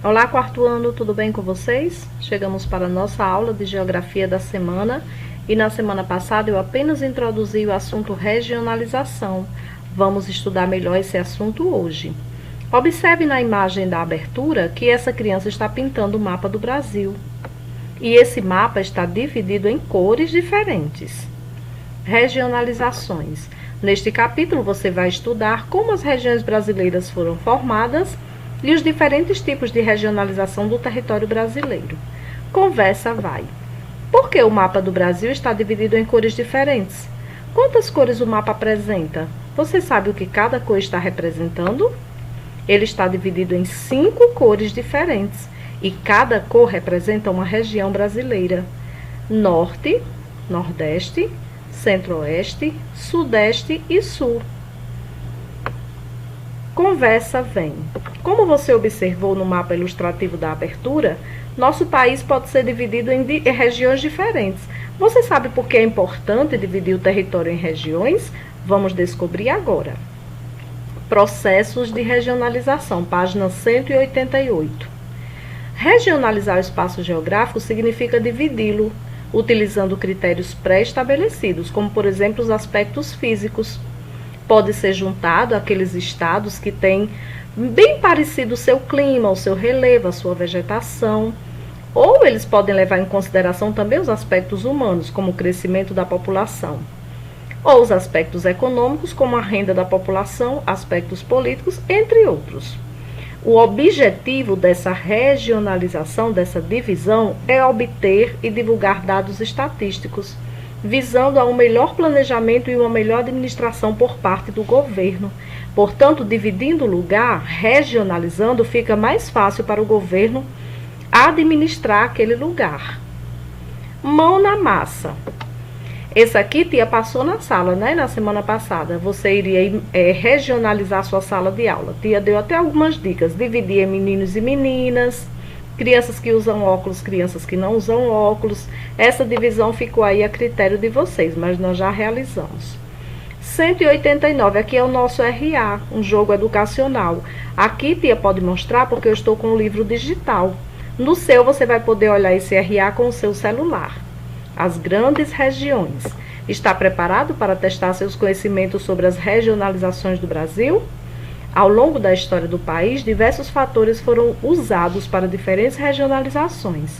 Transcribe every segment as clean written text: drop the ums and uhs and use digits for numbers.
Olá, quarto ano, tudo bem com vocês? Chegamos para a nossa aula de Geografia da semana e na semana passada eu apenas introduzi o assunto regionalização. Vamos estudar melhor esse assunto hoje. Observe na imagem da abertura que essa criança está pintando o mapa do Brasil. E esse mapa está dividido em cores diferentes. Regionalizações. Neste capítulo você vai estudar como as regiões brasileiras foram formadas e os diferentes tipos de regionalização do território brasileiro. Conversa vai. Por que o mapa do Brasil está dividido em cores diferentes? Quantas cores o mapa apresenta? Você sabe o que cada cor está representando? Ele está dividido em 5 cores diferentes e cada cor representa uma região brasileira: Norte, Nordeste, Centro-Oeste, Sudeste e Sul. Conversa vem. Como você observou no mapa ilustrativo da abertura, nosso país pode ser dividido em regiões diferentes. Você sabe por que é importante dividir o território em regiões? Vamos descobrir agora. Processos de regionalização, página 188. Regionalizar o espaço geográfico significa dividi-lo, utilizando critérios pré-estabelecidos, como por exemplo os aspectos físicos. Pode ser juntado àqueles estados que têm bem parecido o seu clima, o seu relevo, a sua vegetação. Ou eles podem levar em consideração também os aspectos humanos, como o crescimento da população. Ou os aspectos econômicos, como a renda da população, aspectos políticos, entre outros. O objetivo dessa regionalização, dessa divisão, é obter e divulgar dados estatísticos, visando a um melhor planejamento e uma melhor administração por parte do governo. Portanto, dividindo o lugar, regionalizando, fica mais fácil para o governo administrar aquele lugar. Mão na massa. Esse aqui, tia, passou na sala, né? Na semana passada. Você iria regionalizar sua sala de aula. Tia deu até algumas dicas. Dividir em meninos e meninas, crianças que usam óculos, crianças que não usam óculos. Essa divisão ficou aí a critério de vocês, mas nós já realizamos. 189, aqui é o nosso RA, um jogo educacional. Aqui, tia, pode mostrar porque eu estou com o livro digital. No seu, você vai poder olhar esse RA com o seu celular. As grandes regiões. Está preparado para testar seus conhecimentos sobre as regionalizações do Brasil? Ao longo da história do país, diversos fatores foram usados para diferentes regionalizações.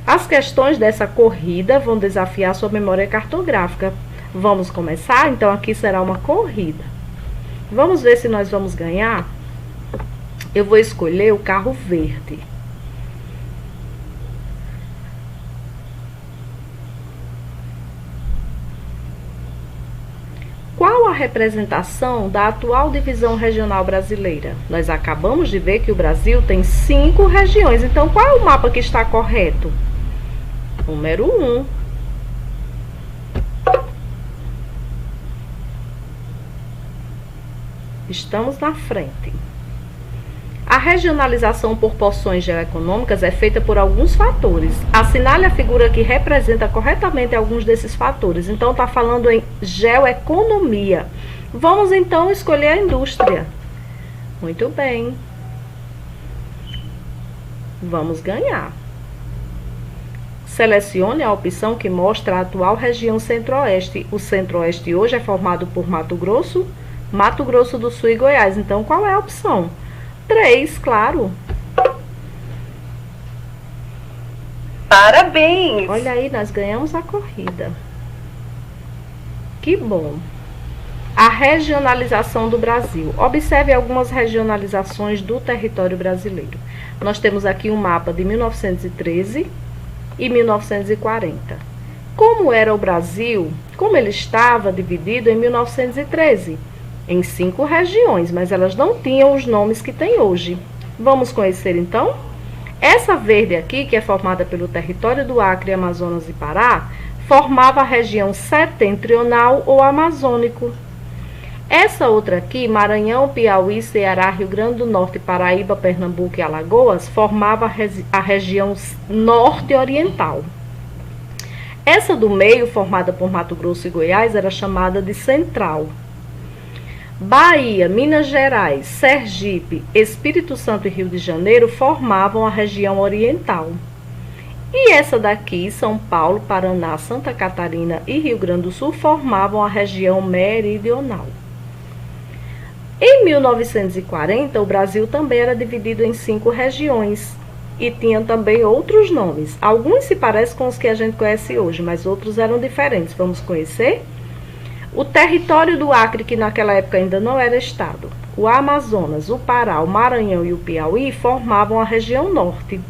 As questões dessa corrida vão desafiar sua memória cartográfica. Vamos começar? Então, aqui será uma corrida. Vamos ver se nós vamos ganhar? Eu vou escolher o carro verde. Qual a representação da atual divisão regional brasileira? Nós acabamos de ver que o Brasil tem 5 regiões. Então, qual é o mapa que está correto? Número 1. Estamos na frente. A regionalização por porções geoeconômicas é feita por alguns fatores. Assinale a figura que representa corretamente alguns desses fatores. Então, está falando em geoeconomia. Vamos, então, escolher a indústria. Muito bem. Vamos ganhar. Selecione a opção que mostra a atual região Centro-Oeste. O Centro-Oeste hoje é formado por Mato Grosso do Sul e Goiás. Então, qual é a opção? 3, claro. Parabéns! Olha aí, nós ganhamos a corrida. Que bom. A regionalização do Brasil. Observe algumas regionalizações do território brasileiro. Nós temos aqui um mapa de 1913 e 1940. Como era o Brasil? Como ele estava dividido em 1913? Em 5 regiões, mas elas não tinham os nomes que tem hoje. Vamos conhecer então? Essa verde aqui, que é formada pelo território do Acre, Amazonas e Pará, formava a região setentrional ou amazônico. Essa outra aqui, Maranhão, Piauí, Ceará, Rio Grande do Norte, Paraíba, Pernambuco e Alagoas, formava a região norte-oriental. Essa do meio, formada por Mato Grosso e Goiás, era chamada de central. Bahia, Minas Gerais, Sergipe, Espírito Santo e Rio de Janeiro formavam a região oriental. E essa daqui, São Paulo, Paraná, Santa Catarina e Rio Grande do Sul, formavam a região meridional. Em 1940, o Brasil também era dividido em 5 regiões e tinha também outros nomes. Alguns se parecem com os que a gente conhece hoje, mas outros eram diferentes. Vamos conhecer? O território do Acre, que naquela época ainda não era estado, o Amazonas, o Pará, o Maranhão e o Piauí formavam a região norte.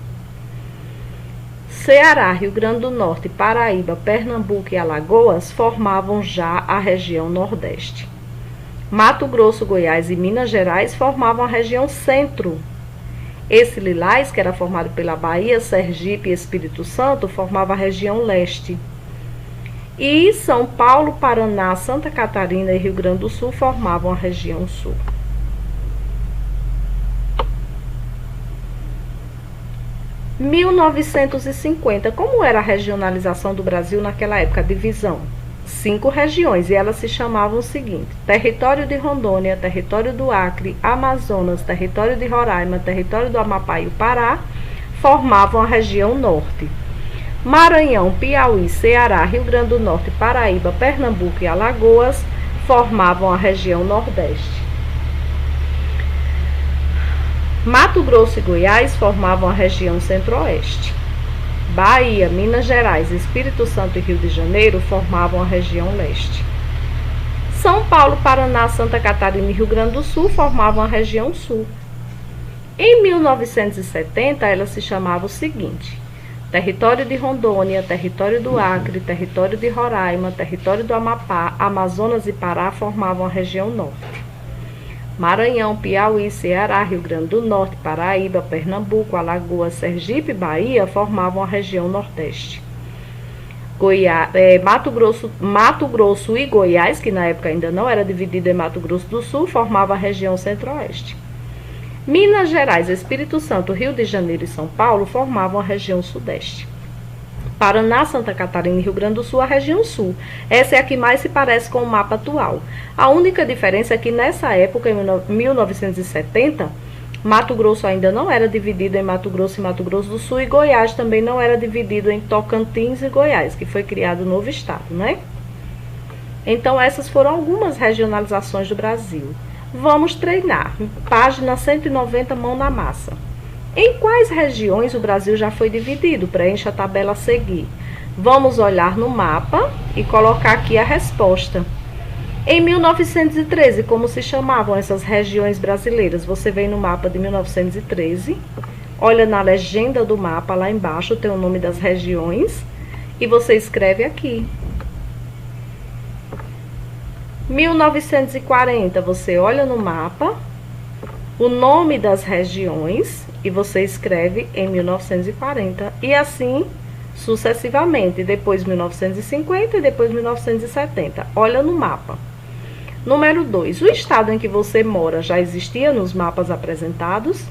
Ceará, Rio Grande do Norte, Paraíba, Pernambuco e Alagoas formavam já a região nordeste. Mato Grosso, Goiás e Minas Gerais formavam a região centro. Esse lilás, que era formado pela Bahia, Sergipe e Espírito Santo, formava a região leste. E São Paulo, Paraná, Santa Catarina e Rio Grande do Sul formavam a região sul. Em 1950, como era a regionalização do Brasil naquela época? A divisão. 5 regiões, e elas se chamavam o seguinte: território de Rondônia, território do Acre, Amazonas, território de Roraima, território do Amapá e o Pará formavam a região norte. Maranhão, Piauí, Ceará, Rio Grande do Norte, Paraíba, Pernambuco e Alagoas formavam a região nordeste. Mato Grosso e Goiás formavam a região centro-oeste. Bahia, Minas Gerais, Espírito Santo e Rio de Janeiro formavam a região leste. São Paulo, Paraná, Santa Catarina e Rio Grande do Sul formavam a região sul. Em 1970, ela se chamava o seguinte: território de Rondônia, território do Acre, território de Roraima, território do Amapá, Amazonas e Pará formavam a região norte. Maranhão, Piauí, Ceará, Rio Grande do Norte, Paraíba, Pernambuco, Alagoas, Sergipe e Bahia formavam a região nordeste. Mato Grosso e Goiás, que na época ainda não era dividido em Mato Grosso do Sul, formava a região centro-oeste. Minas Gerais, Espírito Santo, Rio de Janeiro e São Paulo formavam a região sudeste. Paraná, Santa Catarina e Rio Grande do Sul, a região sul. Essa é a que mais se parece com o mapa atual. A única diferença é que nessa época, em 1970, Mato Grosso ainda não era dividido em Mato Grosso e Mato Grosso do Sul, e Goiás também não era dividido em Tocantins e Goiás, que foi criado um novo estado, né? Então, essas foram algumas regionalizações do Brasil. Vamos treinar. Página 190, mão na massa. Em quais regiões o Brasil já foi dividido? Preencha a tabela a seguir. Vamos olhar no mapa e colocar aqui a resposta. Em 1913, como se chamavam essas regiões brasileiras? Você vem no mapa de 1913, olha na legenda do mapa, lá embaixo tem o nome das regiões e você escreve aqui. 1940, você olha no mapa o nome das regiões e você escreve em 1940 e assim sucessivamente, depois 1950 e depois 1970. Olha no mapa. Número 2, o estado em que você mora já existia nos mapas apresentados?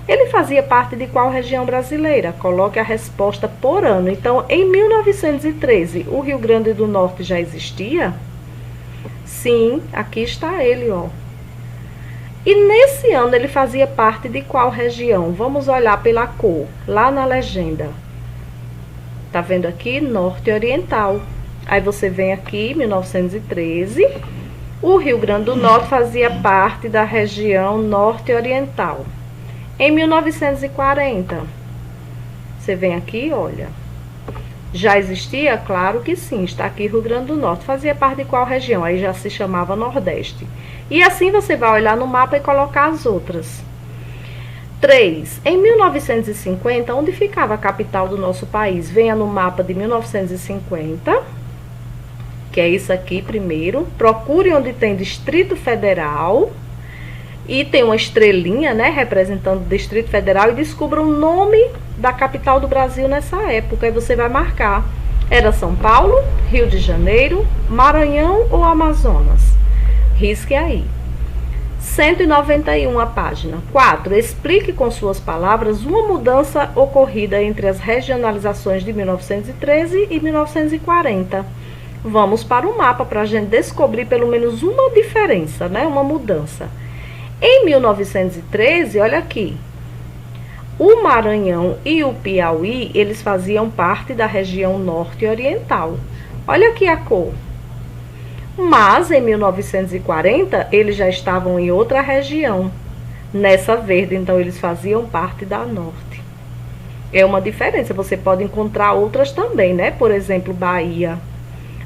Ele fazia parte de qual região brasileira? Coloque a resposta por ano. Então, em 1913, o Rio Grande do Norte já existia? Sim, aqui está ele, ó. E nesse ano ele fazia parte de qual região? Vamos olhar pela cor, lá na legenda. Tá vendo aqui? Norte Oriental. Aí você vem aqui, 1913. O Rio Grande do Norte fazia parte da região Norte Oriental. Em 1940, você vem aqui, olha. Já existia? Claro que sim, está aqui Rio Grande do Norte. Fazia parte de qual região? Aí já se chamava Nordeste. E assim você vai olhar no mapa e colocar as outras. 3. Em 1950, onde ficava a capital do nosso país? Venha no mapa de 1950, que é isso aqui primeiro. Procure onde tem Distrito Federal e tem uma estrelinha, né, representando o Distrito Federal, e descubra o nome da capital do Brasil nessa época. Aí você vai marcar. Era São Paulo, Rio de Janeiro, Maranhão ou Amazonas? Risque aí. 191 a página. 4. Explique com suas palavras uma mudança ocorrida entre as regionalizações de 1913 e 1940. Vamos para o mapa para a gente descobrir pelo menos uma diferença, né? Uma mudança. Em 1913, olha aqui, o Maranhão e o Piauí, eles faziam parte da região norte oriental. Olha aqui a cor. Mas em 1940, eles já estavam em outra região. Nessa verde, então eles faziam parte da norte. É uma diferença, você pode encontrar outras também, né? Por exemplo, Bahia.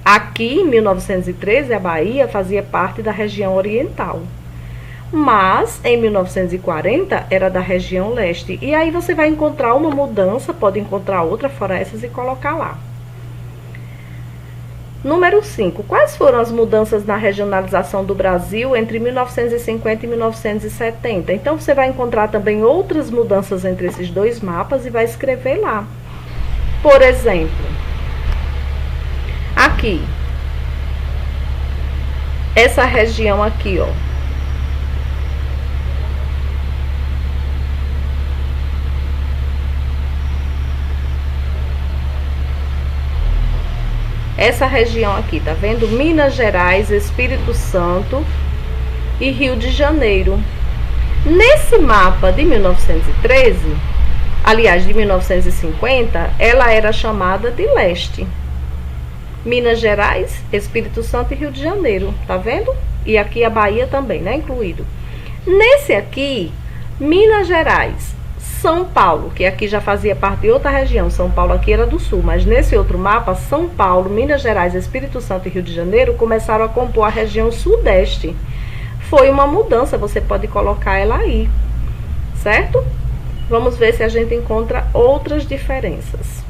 Aqui, em 1913, a Bahia fazia parte da região oriental. Mas, em 1940, era da região leste. E aí você vai encontrar uma mudança, pode encontrar outra fora essas e colocar lá. Número 5. Quais foram as mudanças na regionalização do Brasil entre 1950 e 1970? Então, você vai encontrar também outras mudanças entre esses dois mapas e vai escrever lá. Por exemplo, aqui, essa região aqui, ó. Essa região aqui, tá vendo? Minas Gerais, Espírito Santo e Rio de Janeiro. Nesse mapa de 1913, aliás, de 1950, ela era chamada de leste. Minas Gerais, Espírito Santo e Rio de Janeiro, tá vendo? E aqui a Bahia também, né, incluído. Nesse aqui, Minas Gerais, São Paulo, que aqui já fazia parte de outra região, São Paulo aqui era do sul, mas nesse outro mapa, São Paulo, Minas Gerais, Espírito Santo e Rio de Janeiro começaram a compor a região sudeste. Foi uma mudança, você pode colocar ela aí, certo? Vamos ver se a gente encontra outras diferenças.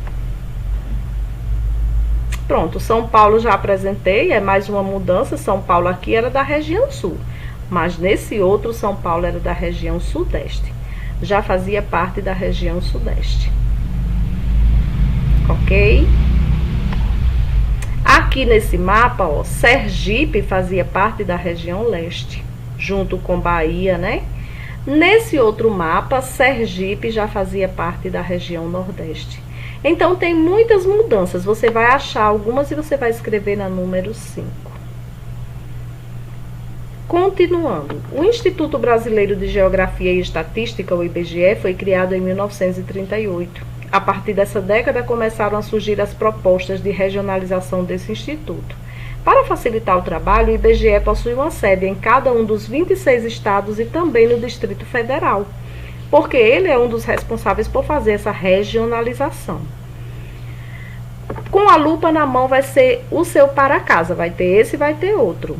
Pronto, São Paulo já apresentei, é mais uma mudança. São Paulo aqui era da região sul, mas nesse outro São Paulo era da região sudeste. Já fazia parte da região sudeste. Ok? Aqui nesse mapa, ó, Sergipe fazia parte da região leste, junto com Bahia, né? Nesse outro mapa, Sergipe já fazia parte da região nordeste. Então, tem muitas mudanças. Você vai achar algumas e você vai escrever na número 5. Continuando, o Instituto Brasileiro de Geografia e Estatística, o IBGE, foi criado em 1938. A partir dessa década, começaram a surgir as propostas de regionalização desse instituto. Para facilitar o trabalho, o IBGE possui uma sede em cada um dos 26 estados e também no Distrito Federal, porque ele é um dos responsáveis por fazer essa regionalização. Com a lupa na mão vai ser o seu para casa, vai ter esse e vai ter outro.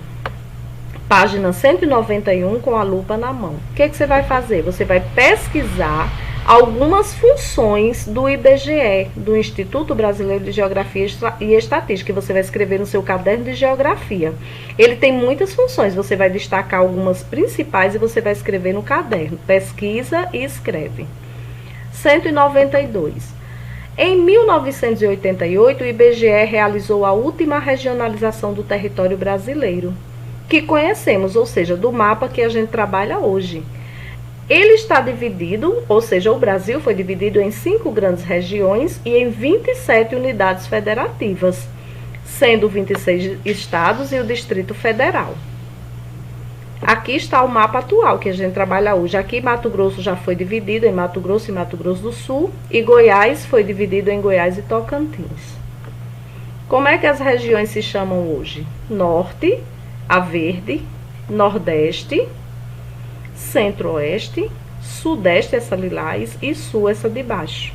Página 191 com a lupa na mão. O que você vai fazer? Você vai pesquisar algumas funções do IBGE, do Instituto Brasileiro de Geografia e Estatística, que você vai escrever no seu caderno de geografia. Ele tem muitas funções, você vai destacar algumas principais e você vai escrever no caderno. Pesquisa e escreve. 192. Em 1988, o IBGE realizou a última regionalização do território brasileiro, que conhecemos, ou seja, do mapa que a gente trabalha hoje. Ele está dividido, ou seja, o Brasil foi dividido em 5 grandes regiões e em 27 unidades federativas, sendo 26 estados e o Distrito Federal. Aqui está o mapa atual que a gente trabalha hoje. Aqui Mato Grosso já foi dividido em Mato Grosso e Mato Grosso do Sul, e Goiás foi dividido em Goiás e Tocantins. Como é que as regiões se chamam hoje? Norte, a verde, Nordeste, Centro-Oeste, Sudeste, essa lilás, e Sul, essa de baixo.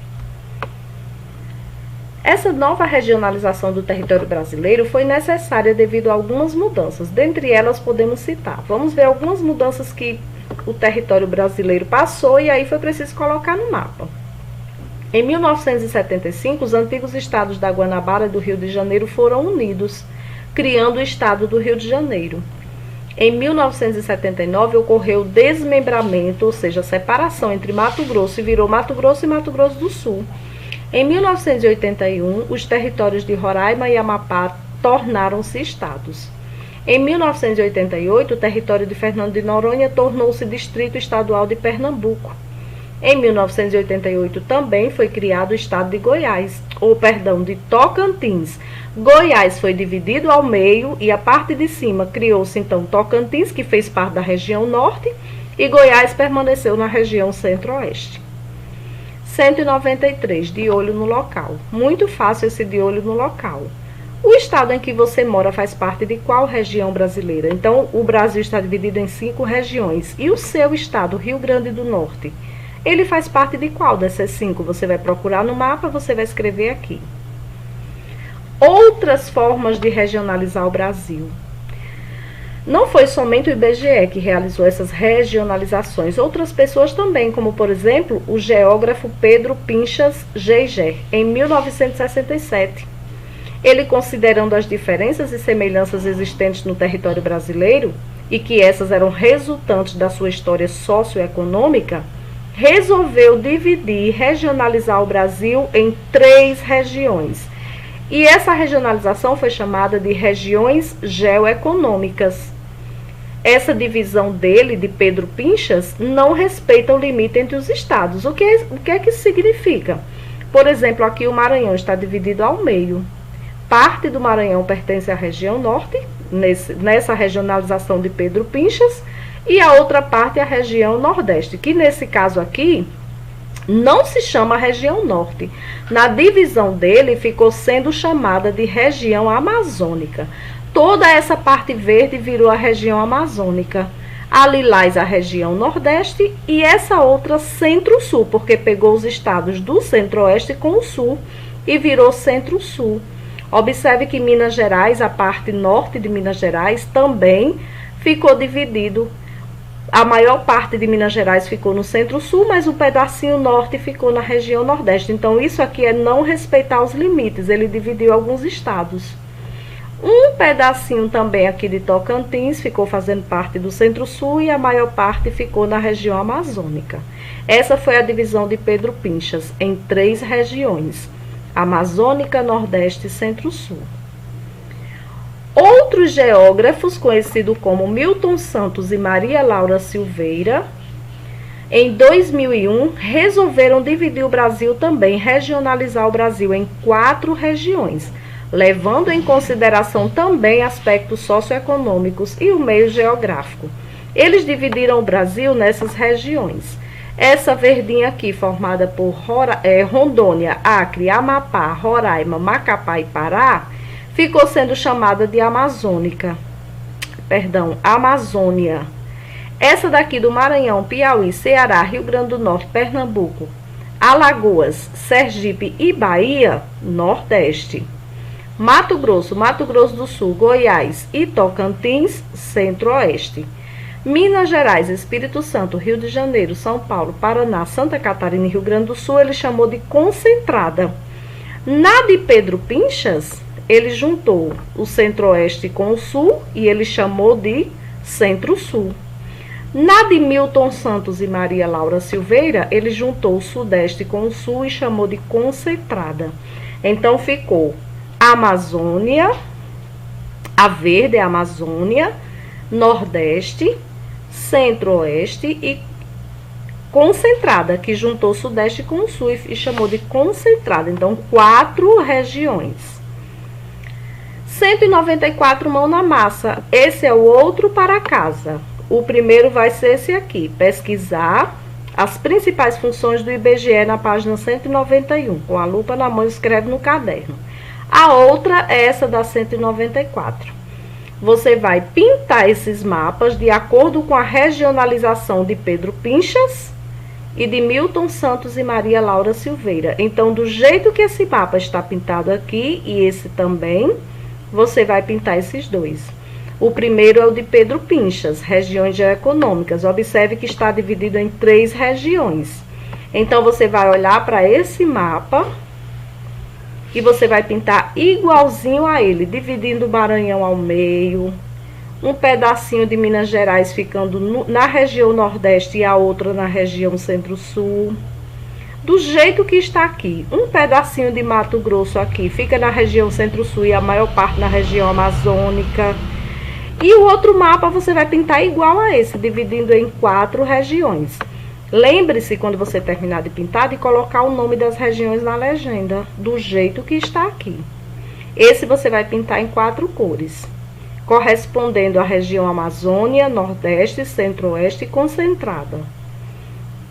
Essa nova regionalização do território brasileiro foi necessária devido a algumas mudanças. Dentre elas, podemos citar. Vamos ver algumas mudanças que o território brasileiro passou e aí foi preciso colocar no mapa. Em 1975, os antigos estados da Guanabara e do Rio de Janeiro foram unidos, criando o estado do Rio de Janeiro. Em 1979, ocorreu o desmembramento, ou seja, a separação entre Mato Grosso e virou Mato Grosso e Mato Grosso do Sul. Em 1981, os territórios de Roraima e Amapá tornaram-se estados. Em 1988, o território de Fernando de Noronha tornou-se Distrito Estadual de Pernambuco. Em 1988 também foi criado o estado de Goiás, ou perdão, de Tocantins. Goiás foi dividido ao meio e a parte de cima criou-se então Tocantins, que fez parte da região norte, e Goiás permaneceu na região centro-oeste. 193, de olho no local. Muito fácil esse de olho no local. O estado em que você mora faz parte de qual região brasileira? Então, o Brasil está dividido em 5 regiões. E o seu estado, Rio Grande do Norte, ele faz parte de qual dessas 5? Você vai procurar no mapa, você vai escrever aqui. Outras formas de regionalizar o Brasil. Não foi somente o IBGE que realizou essas regionalizações, outras pessoas também, como por exemplo o geógrafo Pedro Pinchas Geiger, em 1967. Ele, considerando as diferenças e semelhanças existentes no território brasileiro, e que essas eram resultantes da sua história socioeconômica, resolveu dividir e regionalizar o Brasil em 3 regiões. E essa regionalização foi chamada de regiões geoeconômicas. Essa divisão dele, de Pedro Pinchas, não respeita o limite entre os estados. O que é que isso significa? Por exemplo, aqui o Maranhão está dividido ao meio. Parte do Maranhão pertence à região norte, nessa regionalização de Pedro Pinchas, e a outra parte é a região nordeste, que nesse caso aqui não se chama região norte. Na divisão dele ficou sendo chamada de região amazônica. Toda essa parte verde virou a região amazônica. A lilás a região nordeste e essa outra centro-sul, porque pegou os estados do centro-oeste com o sul e virou centro-sul. Observe que Minas Gerais, a parte norte de Minas Gerais, também ficou dividido. A maior parte de Minas Gerais ficou no centro-sul, mas o pedacinho norte ficou na região nordeste. Então, isso aqui é não respeitar os limites. Ele dividiu alguns estados. Um pedacinho também aqui de Tocantins ficou fazendo parte do centro-sul e a maior parte ficou na região amazônica. Essa foi a divisão de Pedro Pinchas em 3 regiões: Amazônica, Nordeste e Centro-Sul. Outros geógrafos, conhecidos como Milton Santos e Maria Laura Silveira, em 2001, resolveram dividir o Brasil também, regionalizar o Brasil em 4 regiões, levando em consideração também aspectos socioeconômicos e o meio geográfico. Eles dividiram o Brasil nessas regiões. Essa verdinha aqui, formada por Rondônia, Acre, Amapá, Roraima, Macapá e Pará, ficou sendo chamada de Amazônia. Essa daqui do Maranhão, Piauí, Ceará, Rio Grande do Norte, Pernambuco, Alagoas, Sergipe e Bahia, Nordeste. Mato Grosso do Sul, Goiás e Tocantins, Centro-Oeste. Minas Gerais, Espírito Santo, Rio de Janeiro, São Paulo, Paraná, Santa Catarina e Rio Grande do Sul, ele chamou de concentrada. Na de Pedro Pinchas, ele juntou o Centro-Oeste com o Sul e ele chamou de Centro-Sul. Na de Milton Santos e Maria Laura Silveira, ele juntou o Sudeste com o Sul e chamou de concentrada. Então ficou Amazônia, a verde é a Amazônia, Nordeste, Centro-Oeste e concentrada, que juntou o Sudeste com o Sul e chamou de concentrada. Então, 4 regiões. 194, mão na massa. Esse é o outro para casa. O primeiro vai ser esse aqui, pesquisar as principais funções do IBGE na página 191. Com a lupa na mão, escreve no caderno. A outra é essa da 194. Você vai pintar esses mapas de acordo com a regionalização de Pedro Pinchas e de Milton Santos e Maria Laura Silveira. Então, do jeito que esse mapa está pintado aqui e esse também, você vai pintar esses dois. O primeiro é o de Pedro Pinchas, regiões geoeconômicas. Observe que está dividido em 3 regiões. Então, você vai olhar para esse mapa e você vai pintar igualzinho a ele, dividindo o Maranhão ao meio, um pedacinho de Minas Gerais ficando na região Nordeste e a outra na região Centro-Sul. Do jeito que está aqui, um pedacinho de Mato Grosso aqui fica na região Centro-Sul e a maior parte na região amazônica. E o outro mapa você vai pintar igual a esse, dividindo em 4 regiões. Lembre-se, quando você terminar de pintar, de colocar o nome das regiões na legenda, do jeito que está aqui. Esse você vai pintar em 4 cores, correspondendo à região Amazônia, Nordeste, Centro-Oeste e Concentrada.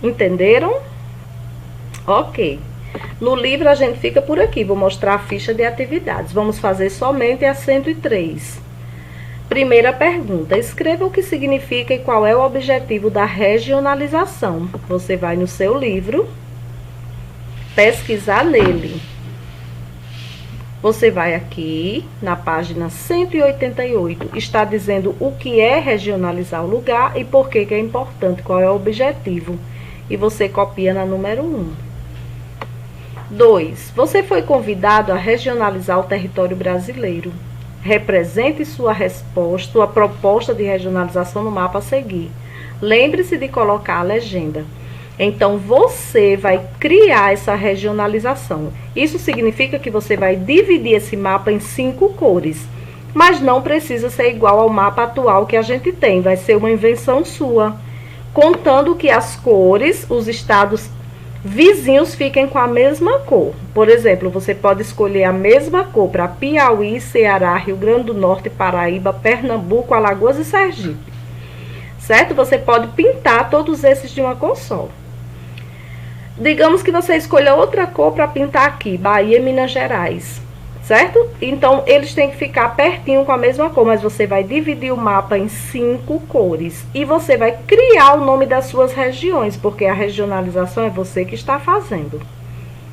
Entenderam? Ok. No livro a gente fica por aqui, vou mostrar a ficha de atividades. Vamos fazer somente a 103. Primeira pergunta, escreva o que significa e qual é o objetivo da regionalização. Você vai no seu livro, pesquisar nele. Você vai aqui na página 188, está dizendo o que é regionalizar o lugar e por que é importante, qual é o objetivo. E você copia na número 1. 2. Você foi convidado a regionalizar o território brasileiro. Represente sua resposta, sua proposta de regionalização no mapa a seguir. Lembre-se de colocar a legenda. Então, você vai criar essa regionalização. Isso significa que você vai dividir esse mapa em 5 cores. Mas não precisa ser igual ao mapa atual que a gente tem. Vai ser uma invenção sua. Contando que as cores, os estados vizinhos fiquem com a mesma cor. Por exemplo, você pode escolher a mesma cor para Piauí, Ceará, Rio Grande do Norte, Paraíba, Pernambuco, Alagoas e Sergipe. Certo? Você pode pintar todos esses de uma cor só. Digamos que você escolha outra cor para pintar aqui, Bahia e Minas Gerais. Certo? Então, eles têm que ficar pertinho com a mesma cor, mas você vai dividir o mapa em 5 cores. E você vai criar o nome das suas regiões, porque a regionalização é você que está fazendo.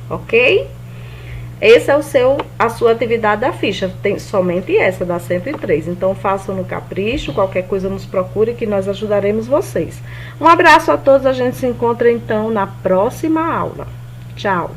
Ok? Essa é a sua atividade da ficha. Tem somente essa, da 103. Então, façam no capricho. Qualquer coisa nos procure que nós ajudaremos vocês. Um abraço a todos. A gente se encontra, então, na próxima aula. Tchau!